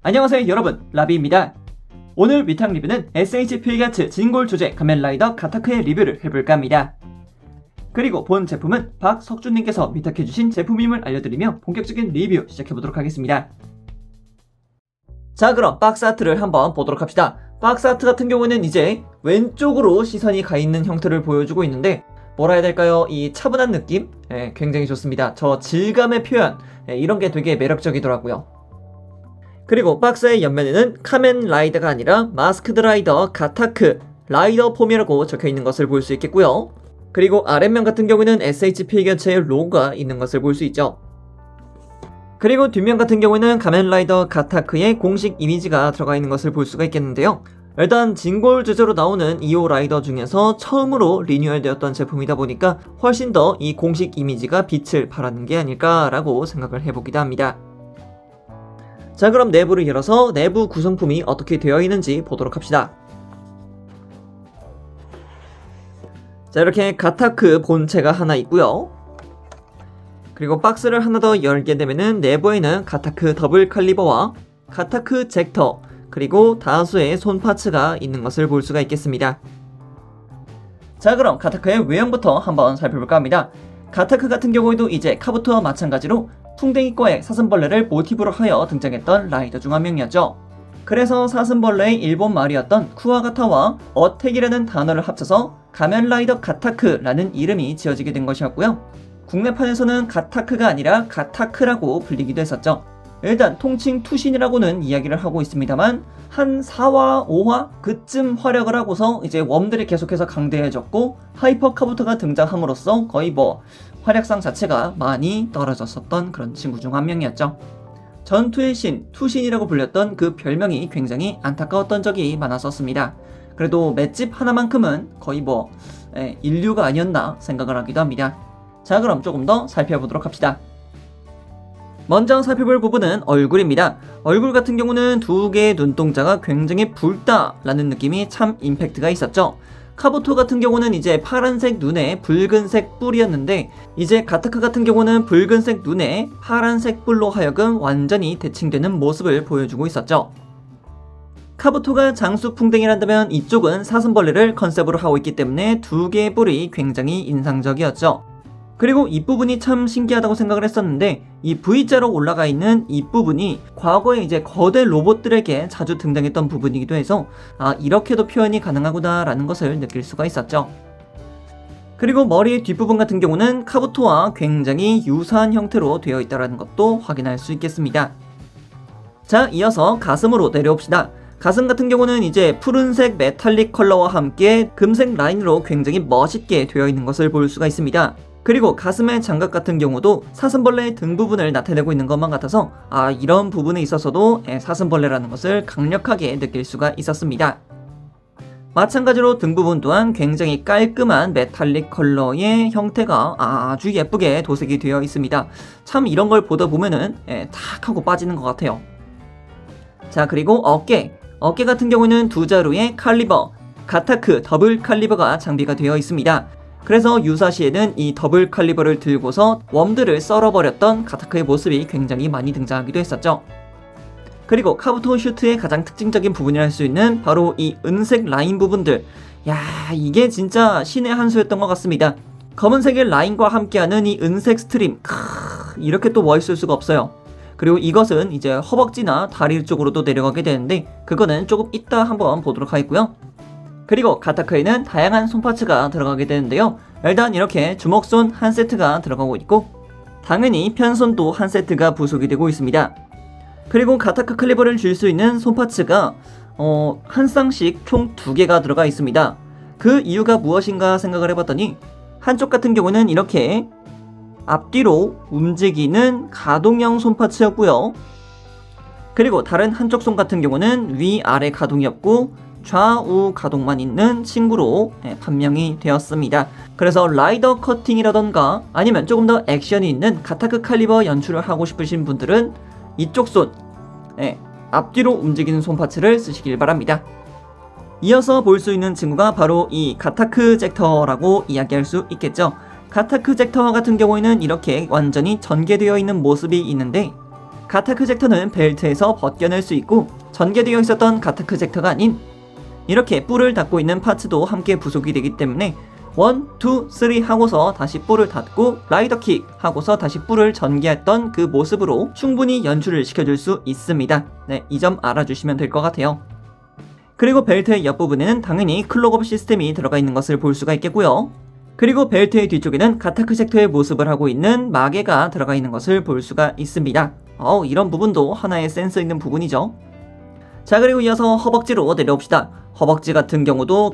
안녕하세요 여러분, 라비입니다. 오늘 위탁 리뷰는 SH 필기아츠 진골 조제 가면라이더 가타크의 리뷰를 해볼까 합니다. 그리고 본 제품은 박석준님께서 위탁해주신 제품임을 알려드리며 본격적인 리뷰 시작해보도록 하겠습니다. 자, 그럼 박스 아트를 한번 보도록 합시다. 박스 아트 같은 경우는 이제 왼쪽으로 시선이 가있는 형태를 보여주고 있는데 뭐라 해야 될까요? 이 차분한 느낌? 굉장히 좋습니다. 저 질감의 표현, 이런 게 되게 매력적이더라고요. 그리고 박스의 옆면에는 카멘 라이더가 아니라 마스크드 라이더 가타크 라이더 폼이라고 적혀있는 것을 볼 수 있겠고요. 그리고 아랫면 같은 경우에는 SH 필기아츠의 로고가 있는 것을 볼 수 있죠. 그리고 뒷면 같은 경우에는 가멘 라이더 가타크의 공식 이미지가 들어가 있는 것을 볼 수가 있겠는데요. 일단 진골 주제로 나오는 2호 라이더 중에서 처음으로 리뉴얼 되었던 제품이다 보니까 훨씬 더 이 공식 이미지가 빛을 발하는 게 아닐까라고 생각을 해보기도 합니다. 자, 그럼 내부를 열어서 내부 구성품이 어떻게 되어 있는지 보도록 합시다. 자, 이렇게 가타크 본체가 하나 있고요. 그리고 박스를 하나 더 열게 되면은 내부에는 가타크 더블 칼리버와 가타크 젝터, 그리고 다수의 손 파츠가 있는 것을 볼 수가 있겠습니다. 자, 그럼 가타크의 외형부터 한번 살펴볼까 합니다. 가타크 같은 경우에도 이제 카부토와 마찬가지로 풍뎅이과의 사슴벌레를 모티브로 하여 등장했던 라이더 중 한 명이었죠. 그래서 사슴벌레의 일본 말이었던 쿠와가타와 어택이라는 단어를 합쳐서 가면라이더 가타크라는 이름이 지어지게 된 것이었고요. 국내판에서는 가타크가 아니라 가타크라고 불리기도 했었죠. 일단 통칭 투신이라고는 이야기를 하고 있습니다만 한 4화, 5화 그쯤 활약을 하고서 이제 웜들이 계속해서 강대해졌고 하이퍼 카부토가 등장함으로써 거의 활약상 자체가 많이 떨어졌었던 그런 친구 중 한 명이었죠. 전투의 신, 투신이라고 불렸던 그 별명이 굉장히 안타까웠던 적이 많았었습니다. 그래도 맷집 하나만큼은 거의 인류가 아니었나 생각을 하기도 합니다. 자, 그럼 조금 더 살펴보도록 합시다. 먼저 살펴볼 부분은 얼굴입니다. 얼굴 같은 경우는 두 개의 눈동자가 굉장히 붉다라는 느낌이 참 임팩트가 있었죠. 카부토 같은 경우는 이제 파란색 눈에 붉은색 뿔이었는데 이제 가타크 같은 경우는 붉은색 눈에 파란색 뿔로 하여금 완전히 대칭되는 모습을 보여주고 있었죠. 카부토가 장수풍뎅이란다면 이쪽은 사슴벌레를 컨셉으로 하고 있기 때문에 두 개의 뿔이 굉장히 인상적이었죠. 그리고 이 부분이 참 신기하다고 생각을 했었는데 이 V자로 올라가 있는 이 부분이 과거에 이제 거대 로봇들에게 자주 등장했던 부분이기도 해서 이렇게도 표현이 가능하구나 라는 것을 느낄 수가 있었죠. 그리고 머리의 뒷부분 같은 경우는 카부토와 굉장히 유사한 형태로 되어 있다는 것도 확인할 수 있겠습니다. 자, 이어서 가슴으로 내려옵시다. 가슴 같은 경우는 이제 푸른색 메탈릭 컬러와 함께 금색 라인으로 굉장히 멋있게 되어 있는 것을 볼 수가 있습니다. 그리고 가슴의 장갑 같은 경우도 사슴벌레의 등 부분을 나타내고 있는 것만 같아서 이런 부분에 있어서도 사슴벌레라는 것을 강력하게 느낄 수가 있었습니다. 마찬가지로 등 부분 또한 굉장히 깔끔한 메탈릭 컬러의 형태가 아주 예쁘게 도색이 되어 있습니다. 참 이런 걸 보다 보면은 탁 하고 빠지는 것 같아요. 자, 그리고 어깨 같은 경우는 두 자루의 칼리버, 가타크 더블 칼리버가 장비가 되어 있습니다. 그래서 유사시에는 이 더블 칼리버를 들고서 웜들을 썰어버렸던 가타크의 모습이 굉장히 많이 등장하기도 했었죠. 그리고 카부토 슈트의 가장 특징적인 부분이라 할 수 있는 바로 이 은색 라인 부분들. 이게 진짜 신의 한 수였던 것 같습니다. 검은색의 라인과 함께하는 이 은색 스트림, 이렇게 또 멋있을 수가 없어요. 그리고 이것은 이제 허벅지나 다리 쪽으로도 내려가게 되는데 그거는 조금 이따 한번 보도록 하겠고요. 그리고 가타크에는 다양한 손파츠가 들어가게 되는데요. 일단 이렇게 주먹손 한 세트가 들어가고 있고 당연히 편손도 한 세트가 부속이 되고 있습니다. 그리고 가타크 칼리버를 줄 수 있는 손파츠가 한 쌍씩 총 2개가 들어가 있습니다. 그 이유가 무엇인가 생각을 해봤더니 한쪽 같은 경우는 이렇게 앞뒤로 움직이는 가동형 손파츠였고요. 그리고 다른 한쪽 손 같은 경우는 위아래 가동이었고 좌우 가동만 있는 친구로 판명이 되었습니다. 그래서 라이더 커팅이라던가 아니면 조금 더 액션이 있는 가타크 칼리버 연출을 하고 싶으신 분들은 이쪽 손, 앞뒤로 움직이는 손파츠를 쓰시길 바랍니다. 이어서 볼 수 있는 친구가 바로 이 가타크 젝터라고 이야기할 수 있겠죠. 가타크 젝터 같은 경우에는 이렇게 완전히 전개되어 있는 모습이 있는데 가타크 젝터는 벨트에서 벗겨낼 수 있고 전개되어 있었던 가타크 젝터가 아닌 이렇게 뿔을 닫고 있는 파츠도 함께 부속이 되기 때문에 1, 2, 3 하고서 다시 뿔을 닫고 라이더킥 하고서 다시 뿔을 전개했던 그 모습으로 충분히 연출을 시켜줄 수 있습니다. 네, 이 점 알아주시면 될 것 같아요. 그리고 벨트의 옆부분에는 당연히 클록업 시스템이 들어가 있는 것을 볼 수가 있겠고요. 그리고 벨트의 뒤쪽에는 가타크 젝터의 모습을 하고 있는 마개가 들어가 있는 것을 볼 수가 있습니다. 이런 부분도 하나의 센스 있는 부분이죠. 자, 그리고 이어서 허벅지로 내려옵시다. 허벅지 같은 경우도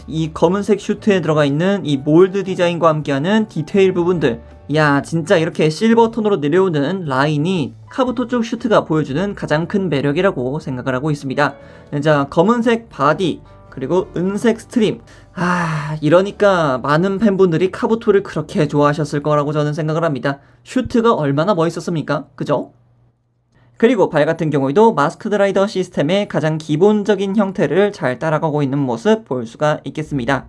이 검은색 슈트에 들어가 있는 이 몰드 디자인과 함께하는 디테일 부분들, 야 진짜 이렇게 실버 톤으로 내려오는 라인이 카부토 쪽 슈트가 보여주는 가장 큰 매력이라고 생각을 하고 있습니다. 자, 검은색 바디 그리고 은색 스트림, 이러니까 많은 팬분들이 카부토를 그렇게 좋아하셨을 거라고 저는 생각을 합니다. 슈트가 얼마나 멋있었습니까? 그죠? 그리고 발 같은 경우에도 마스크드 라이더 시스템의 가장 기본적인 형태를 잘 따라가고 있는 모습 볼 수가 있겠습니다.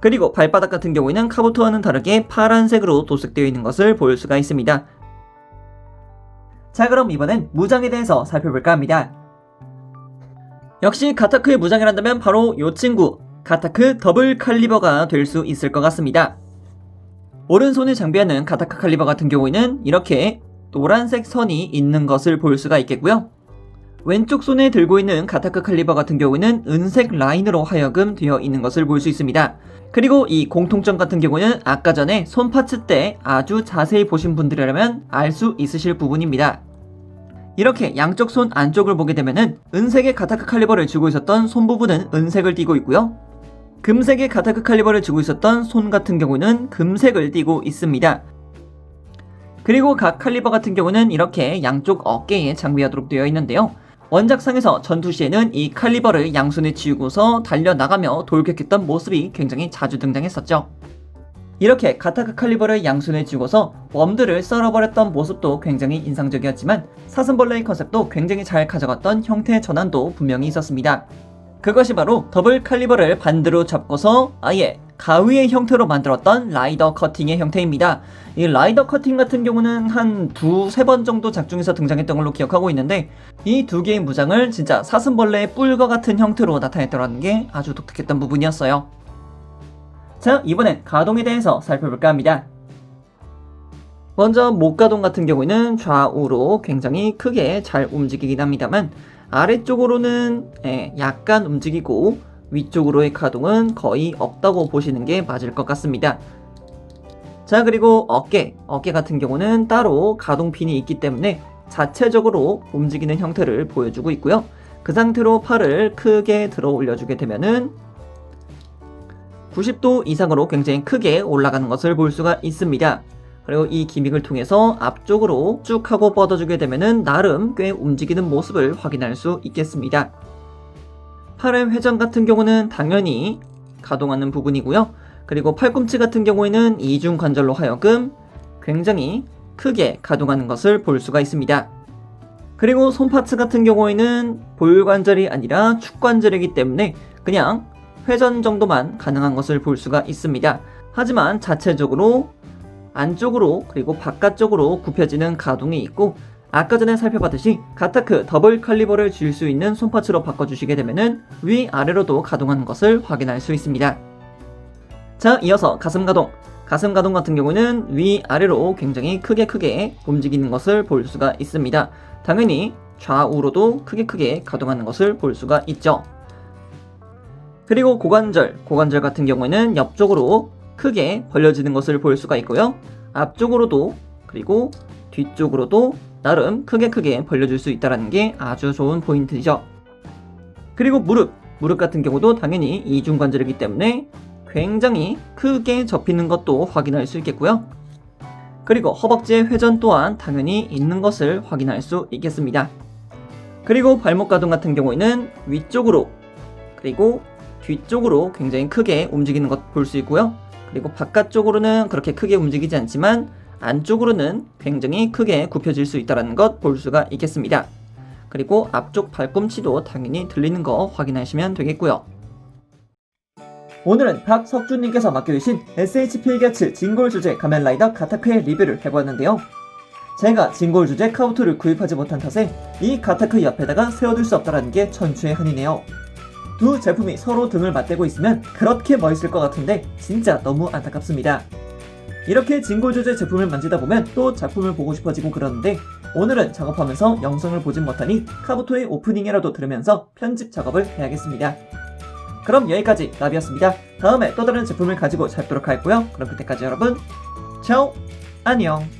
그리고 발바닥 같은 경우에는 카부토와는 다르게 파란색으로 도색되어 있는 것을 볼 수가 있습니다. 자, 그럼 이번엔 무장에 대해서 살펴볼까 합니다. 역시 가타크의 무장이란다면 바로 이 친구 가타크 더블 칼리버가 될 수 있을 것 같습니다. 오른손에 장비하는 가타크 칼리버 같은 경우에는 이렇게 노란색 선이 있는 것을 볼 수가 있겠고요. 왼쪽 손에 들고 있는 가타크 칼리버 같은 경우에는 은색 라인으로 하여금 되어 있는 것을 볼 수 있습니다. 그리고 이 공통점 같은 경우는 아까 전에 손 파츠 때 아주 자세히 보신 분들이라면 알 수 있으실 부분입니다. 이렇게 양쪽 손 안쪽을 보게 되면은 은색의 가타크 칼리버를 쥐고 있었던 손 부분은 은색을 띠고 있고요. 금색의 가타크 칼리버를 쥐고 있었던 손 같은 경우는 금색을 띠고 있습니다. 그리고 각 칼리버 같은 경우는 이렇게 양쪽 어깨에 장비하도록 되어 있는데요. 원작상에서 전투 시에는 이 칼리버를 양손에 쥐고서 달려나가며 돌격했던 모습이 굉장히 자주 등장했었죠. 이렇게 가타크 칼리버를 양손에 쥐고서 웜들을 썰어버렸던 모습도 굉장히 인상적이었지만 사슴벌레의 컨셉도 굉장히 잘 가져갔던 형태 전환도 분명히 있었습니다. 그것이 바로 더블 칼리버를 반대로 잡고서 아예 가위의 형태로 만들었던 라이더 커팅의 형태입니다. 이 라이더 커팅 같은 경우는 한 두세 번 정도 작중에서 등장했던 걸로 기억하고 있는데 이 두 개의 무장을 진짜 사슴벌레의 뿔과 같은 형태로 나타냈더라는 게 아주 독특했던 부분이었어요. 자, 이번엔 가동에 대해서 살펴볼까 합니다. 먼저 목 가동 같은 경우에는 좌우로 굉장히 크게 잘 움직이긴 합니다만 아래쪽으로는 약간 움직이고 위쪽으로의 가동은 거의 없다고 보시는 게 맞을 것 같습니다. 자, 그리고 어깨 같은 경우는 따로 가동핀이 있기 때문에 자체적으로 움직이는 형태를 보여주고 있고요. 그 상태로 팔을 크게 들어 올려주게 되면은 90도 이상으로 굉장히 크게 올라가는 것을 볼 수가 있습니다. 그리고 이 기믹을 통해서 앞쪽으로 쭉 하고 뻗어주게 되면은 나름 꽤 움직이는 모습을 확인할 수 있겠습니다. 팔의 회전 같은 경우는 당연히 가동하는 부분이고요. 그리고 팔꿈치 같은 경우에는 이중 관절로 하여금 굉장히 크게 가동하는 것을 볼 수가 있습니다. 그리고 손 파츠 같은 경우에는 볼관절이 아니라 축관절이기 때문에 그냥 회전 정도만 가능한 것을 볼 수가 있습니다. 하지만 자체적으로 안쪽으로 그리고 바깥쪽으로 굽혀지는 가동이 있고 아까 전에 살펴봤듯이 가타크 더블 칼리버를 쥘 수 있는 손파츠로 바꿔주시게 되면은 위아래로도 가동하는 것을 확인할 수 있습니다. 자, 이어서 가슴 가동 같은 경우는 위아래로 굉장히 크게 움직이는 것을 볼 수가 있습니다. 당연히 좌우로도 크게 가동하는 것을 볼 수가 있죠. 그리고 고관절 같은 경우에는 옆쪽으로 크게 벌려지는 것을 볼 수가 있고요. 앞쪽으로도 그리고 뒤쪽으로도 나름 크게 벌려줄 수 있다는 게 아주 좋은 포인트죠. 그리고 무릎 같은 경우도 당연히 이중관절이기 때문에 굉장히 크게 접히는 것도 확인할 수 있겠고요. 그리고 허벅지의 회전 또한 당연히 있는 것을 확인할 수 있겠습니다. 그리고 발목 가동 같은 경우에는 위쪽으로 그리고 뒤쪽으로 굉장히 크게 움직이는 것 볼 수 있고요. 그리고 바깥쪽으로는 그렇게 크게 움직이지 않지만 안쪽으로는 굉장히 크게 굽혀질 수 있다는 것 볼 수가 있겠습니다. 그리고 앞쪽 발꿈치도 당연히 들리는 거 확인하시면 되겠고요. 오늘은 박석준님께서 맡겨주신 SHP 1갸츠 진골 주제 가면라이더 가타크의 리뷰를 해보았는데요. 제가 진골 주제 카부토를 구입하지 못한 탓에 이 가타크 옆에다가 세워둘 수 없다라는 게 천추의 한이네요. 두 제품이 서로 등을 맞대고 있으면 그렇게 멋있을 것 같은데 진짜 너무 안타깝습니다. 이렇게 진골 주제 제품을 만지다 보면 또 작품을 보고 싶어지고 그러는데 오늘은 작업하면서 영상을 보진 못하니 카부토의 오프닝이라도 들으면서 편집 작업을 해야겠습니다. 그럼 여기까지 나비였습니다. 다음에 또 다른 제품을 가지고 찾도록 하겠고요. 그럼 그때까지 여러분 차오 안녕.